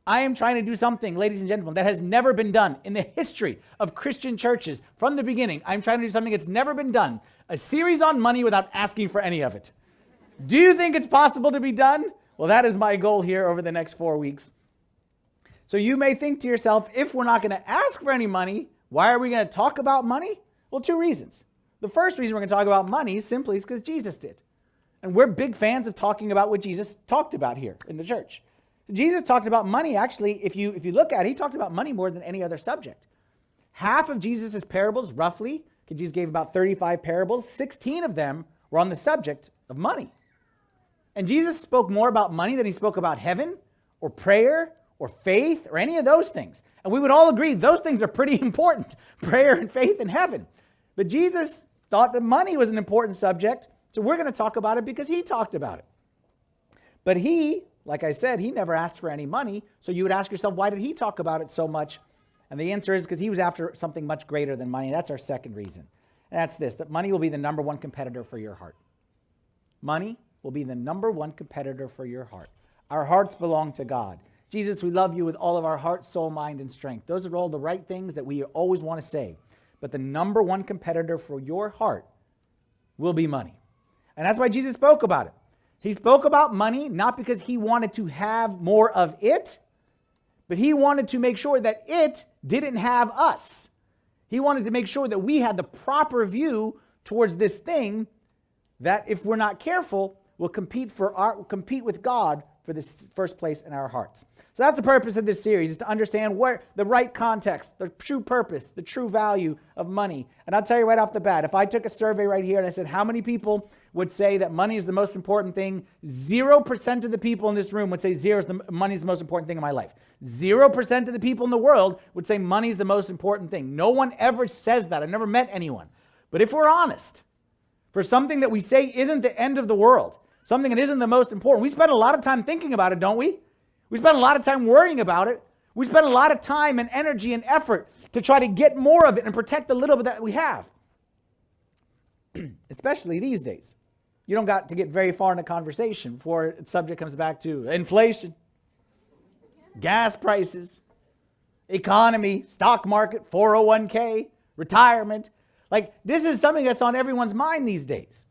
I am trying to do something, ladies and gentlemen, that has never been done in the history of Christian churches from the beginning. I'm trying to do something that's never been done. A series on money without asking for any of it. Do you think it's possible to be done? Well, that is my goal here over the next 4 weeks. So you may think to yourself, if we're not going to ask for any money, why are we going to talk about money? Well, 2 reasons. The first reason we're going to talk about money simply is because Jesus did. And we're big fans of talking about what Jesus talked about here in the church. Jesus talked about money. Actually, if you look at it, he talked about money more than any other subject. Half of Jesus' parables, roughly, because Jesus gave about 35 parables, 16 of them were on the subject of money. And Jesus spoke more about money than he spoke about heaven or prayer or faith or any of those things. And we would all agree those things are pretty important, prayer and faith and heaven. But Jesus thought that money was an important subject, so we're going to talk about it because he talked about it. But he, like I said, he never asked for any money, so you would ask yourself, why did he talk about it so much? And the answer is because he was after something much greater than money. That's our second reason. And that's this, that money will be the number one competitor for your heart. Money will be the number one competitor for your heart. Our hearts belong to God. Jesus, we love you with all of our heart, soul, mind, and strength. Those are all the right things that we always want to say. But the number one competitor for your heart will be money. And that's why Jesus spoke about it. He spoke about money not because he wanted to have more of it, but he wanted to make sure that it didn't have us. He wanted to make sure that we had the proper view towards this thing that, if we're not careful, will compete with God for this first place in our hearts. So that's the purpose of this series, is to understand where the right context, the true purpose, the true value of money. And I'll tell you right off the bat, if I took a survey right here and I said, how many people would say that money is the most important thing? 0% of the people in this room would say money is the most important thing in my life. 0% of the people in the world would say money is the most important thing. No one ever says that. I've never met anyone. But if we're honest, for something that we say isn't the end of the world, something that isn't the most important, we spend a lot of time thinking about it, don't we? We spend a lot of time worrying about it. We spend a lot of time and energy and effort to try to get more of it and protect the little bit that we have. Especially these days. You don't got to get very far in a conversation before the subject comes back to inflation, gas prices, economy, stock market, 401k, retirement. Like, this is something that's on everyone's mind these days.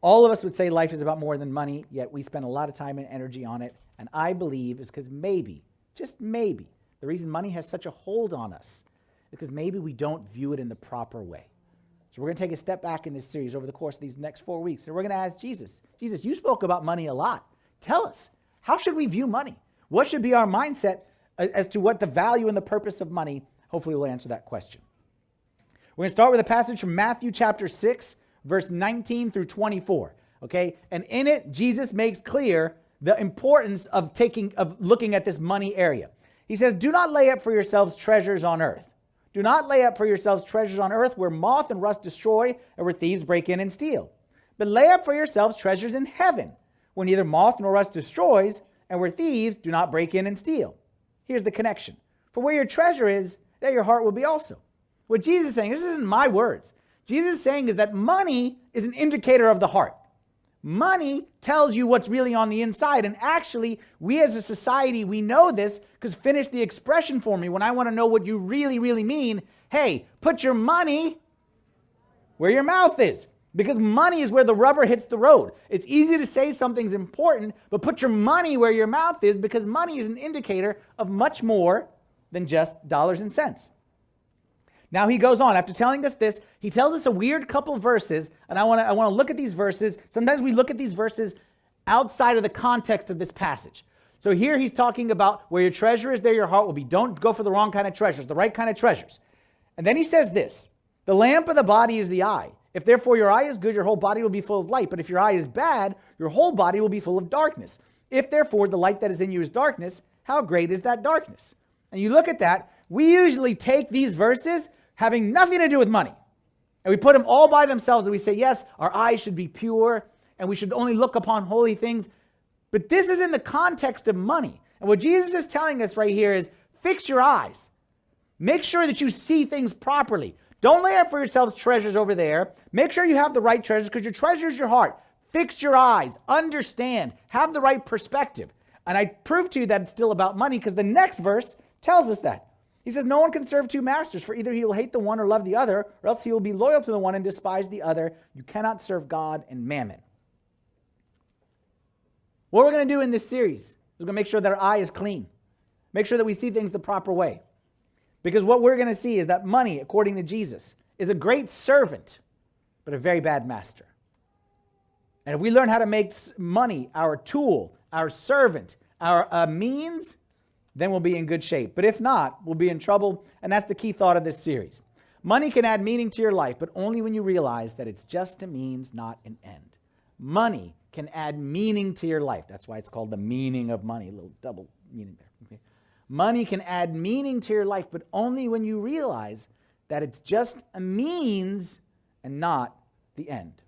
All of us would say life is about more than money, yet we spend a lot of time and energy on it. And I believe it's because maybe, just maybe, the reason money has such a hold on us is because maybe we don't view it in the proper way. So we're going to take a step back in this series over the course of these next 4 weeks. And we're going to ask Jesus, you spoke about money a lot. Tell us, how should we view money? What should be our mindset as to what the value and the purpose of money? Hopefully we'll answer that question. We're going to start with a passage from Matthew chapter 6, verse 19 through 24. Okay? And in it, Jesus makes clear the importance of looking at this money area. He says, do not lay up for yourselves treasures on earth. Do not lay up for yourselves treasures on earth where moth and rust destroy and where thieves break in and steal. But lay up for yourselves treasures in heaven where neither moth nor rust destroys and where thieves do not break in and steal. Here's the connection. For where your treasure is, there your heart will be also. What Jesus is saying, this isn't my words. Jesus is saying is that money is an indicator of the heart. Money tells you what's really on the inside. And actually, we as a society, we know this because finish the expression for me when I want to know what you really, really mean. Hey, put your money where your mouth is. Because money is where the rubber hits the road. It's easy to say something's important, but put your money where your mouth is because money is an indicator of much more than just dollars and cents. Now he goes on. After telling us this, he tells us a weird couple of verses, and I want to look at these verses. Sometimes we look at these verses outside of the context of this passage. So here he's talking about where your treasure is, there your heart will be. Don't go for the wrong kind of treasures, the right kind of treasures. And then he says this, the lamp of the body is the eye. If therefore your eye is good, your whole body will be full of light. But if your eye is bad, your whole body will be full of darkness. If therefore the light that is in you is darkness, how great is that darkness? And you look at that, we usually take these verses having nothing to do with money. And we put them all by themselves and we say, yes, our eyes should be pure and we should only look upon holy things. But this is in the context of money. And what Jesus is telling us right here is fix your eyes. Make sure that you see things properly. Don't lay up for yourselves treasures over there. Make sure you have the right treasures because your treasure is your heart. Fix your eyes. Understand. Have the right perspective. And I prove to you that it's still about money because the next verse tells us that. He says, no one can serve two masters, for either he will hate the one or love the other, or else he will be loyal to the one and despise the other. You cannot serve God and mammon. What we're going to do in this series is we're going to make sure that our eye is clean. Make sure that we see things the proper way. Because what we're going to see is that money, according to Jesus, is a great servant, but a very bad master. And if we learn how to make money our tool, our servant, our means, then we'll be in good shape. But if not, we'll be in trouble. And that's the key thought of this series. Money can add meaning to your life, but only when you realize that it's just a means, not an end. Money can add meaning to your life. That's why it's called the meaning of money. A little double meaning there. Okay? Money can add meaning to your life, but only when you realize that it's just a means and not the end.